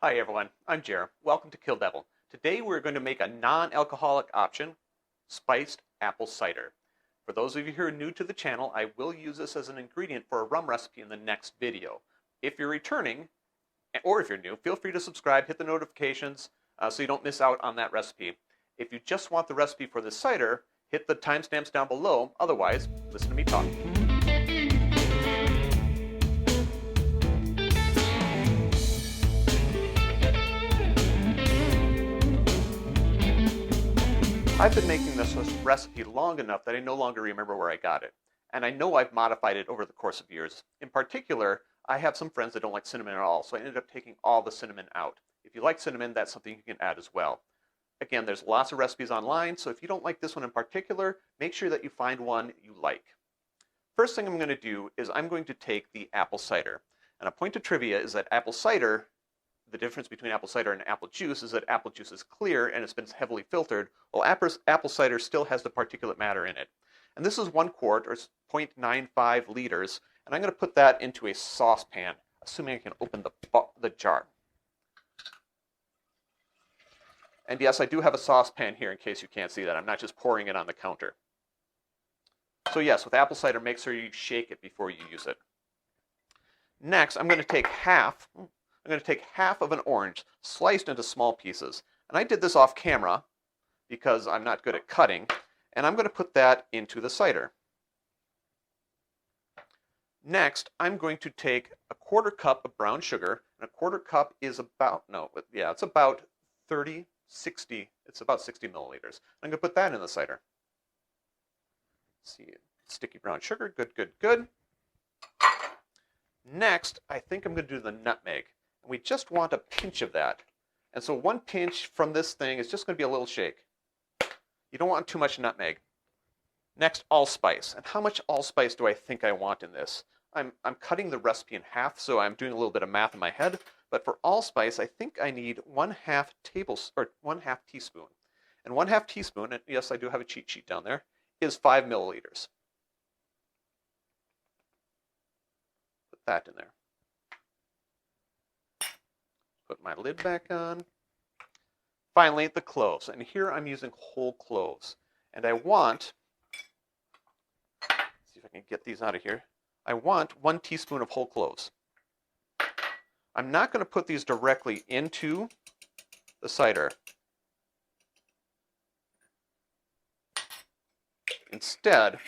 Hi everyone, I'm Jer. Welcome to Kill-Divill. Today we're going to make a non-alcoholic option, spiced apple cider. For those of you who are new to the channel, I will use this as an ingredient for a rum recipe in the next video. If you're returning, or if you're new, feel free to subscribe, hit the notifications so you don't miss out on that recipe. If you just want the recipe for this cider, hit the timestamps down below. Otherwise, listen to me talk. I've been making this recipe long enough that I no longer remember where I got it. And I know I've modified it over the course of years. In particular, I have some friends that don't like cinnamon at all, so I ended up taking all the cinnamon out. If you like cinnamon, that's something you can add as well. Again, there's lots of recipes online, so if you don't like this one in particular, make sure that you find one you like. First thing I'm going to do is I'm going to take the apple cider. And a point of trivia is that apple cider, the difference between apple cider and apple juice is that apple juice is clear and it's been heavily filtered, while apple cider still has the particulate matter in it. And this is 1 quart, or 0.95 liters, and I'm going to put that into a saucepan, assuming I can open the jar. And yes, I do have a saucepan here in case you can't see that. I'm not just pouring it on the counter. So yes, with apple cider, make sure you shake it before you use it. Next, I'm going to take half of an orange, sliced into small pieces. And I did this off camera because I'm not good at cutting. And I'm going to put that into the cider. Next, I'm going to take a 1/4 cup of brown sugar. And a 1/4 cup is about, it's about 60 milliliters. I'm going to put that in the cider. Let's see, sticky brown sugar, good. Next, I think I'm going to do the nutmeg. We just want a pinch of that. And so 1 pinch from this thing is just going to be a little shake. You don't want too much nutmeg. Next, allspice. And how much allspice do I think I want in this? I'm cutting the recipe in half, so I'm doing a little bit of math in my head. But for allspice, I think I need 1/2 teaspoon. And 1/2 teaspoon, and yes, I do have a cheat sheet down there, is 5 milliliters. Put that in there. Put my lid back on. Finally, the cloves. And here I'm using whole cloves. And I want, let's see if I can get these out of here. I want 1 teaspoon of whole cloves. I'm not going to put these directly into the cider. Instead,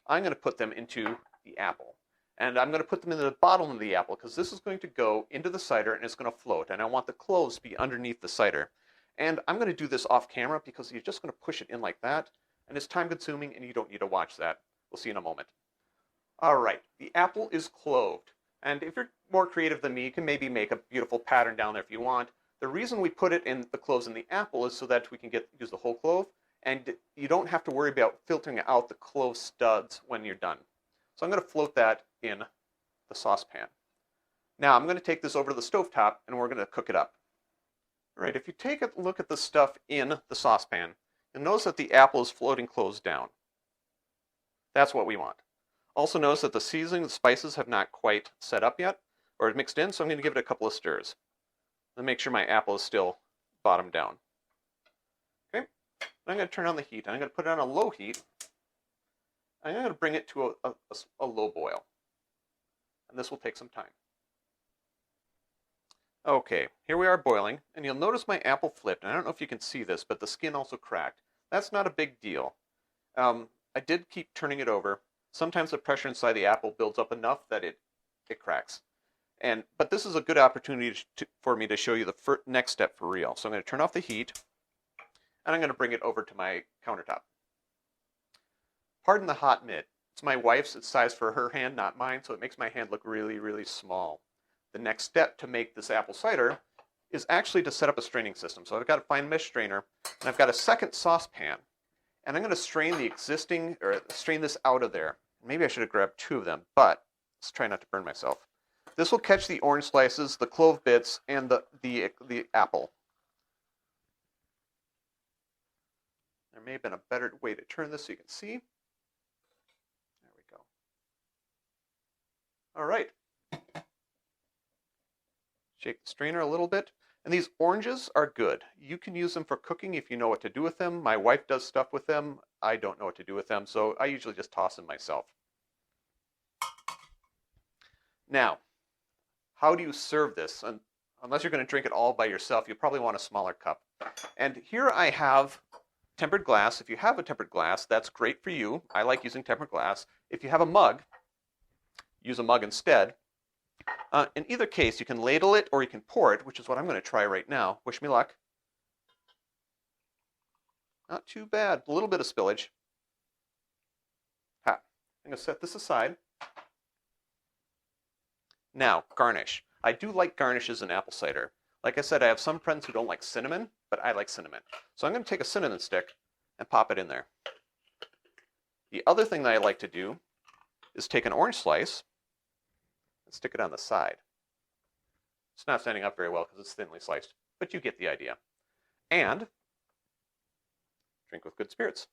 I'm going to put them into the apple. And I'm going to put them in the bottom of the apple because this is going to go into the cider and it's going to float. And I want the cloves to be underneath the cider. And I'm going to do this off camera because you're just going to push it in like that. And it's time consuming and you don't need to watch that. We'll see in a moment. All right, the apple is cloved. And if you're more creative than me, you can maybe make a beautiful pattern down there if you want. The reason we put it in the cloves in the apple is so that we can use the whole clove. And you don't have to worry about filtering out the clove studs when you're done. So I'm going to float that in the saucepan. Now I'm going to take this over to the stovetop and we're going to cook it up. All right, if you take a look at the stuff in the saucepan, you'll notice that the apple is floating closed down. That's what we want. Also notice that the seasoning, the spices have not quite set up yet or mixed in, so I'm going to give it a couple of stirs. And make sure my apple is still bottomed down. Okay, I'm going to turn on the heat. I'm going to put it on a low heat. I'm going to bring it to a low boil. And this will take some time. Okay, here we are boiling. And you'll notice my apple flipped. And I don't know if you can see this, but the skin also cracked. That's not a big deal. I did keep turning it over. Sometimes the pressure inside the apple builds up enough that it cracks. But this is a good opportunity for me to show you the next step for real. So I'm going to turn off the heat. And I'm going to bring it over to my countertop. Pardon the hot mitt. It's my wife's. It's sized for her hand, not mine, so it makes my hand look really, really small. The next step to make this apple cider is actually to set up a straining system. So I've got a fine mesh strainer, and I've got a second saucepan. And I'm going to strain strain this out of there. Maybe I should have grabbed 2 of them, but let's try not to burn myself. This will catch the orange slices, the clove bits, and the apple. There may have been a better way to turn this so you can see. All right. Shake the strainer a little bit. And these oranges are good. You can use them for cooking if you know what to do with them. My wife does stuff with them. I don't know what to do with them, so I usually just toss them myself. Now, how do you serve this? And unless you're going to drink it all by yourself, you probably want a smaller cup. And here I have tempered glass. If you have a tempered glass, that's great for you. I like using tempered glass. If you have a mug, use a mug instead. In either case, you can ladle it or you can pour it, which is what I'm going to try right now. Wish me luck. Not too bad. A little bit of spillage. I'm going to set this aside. Now, garnish. I do like garnishes in apple cider. Like I said, I have some friends who don't like cinnamon, but I like cinnamon. So I'm going to take a cinnamon stick and pop it in there. The other thing that I like to do is take an orange slice and stick it on the side. It's not standing up very well because it's thinly sliced, but you get the idea. And drink with good spirits.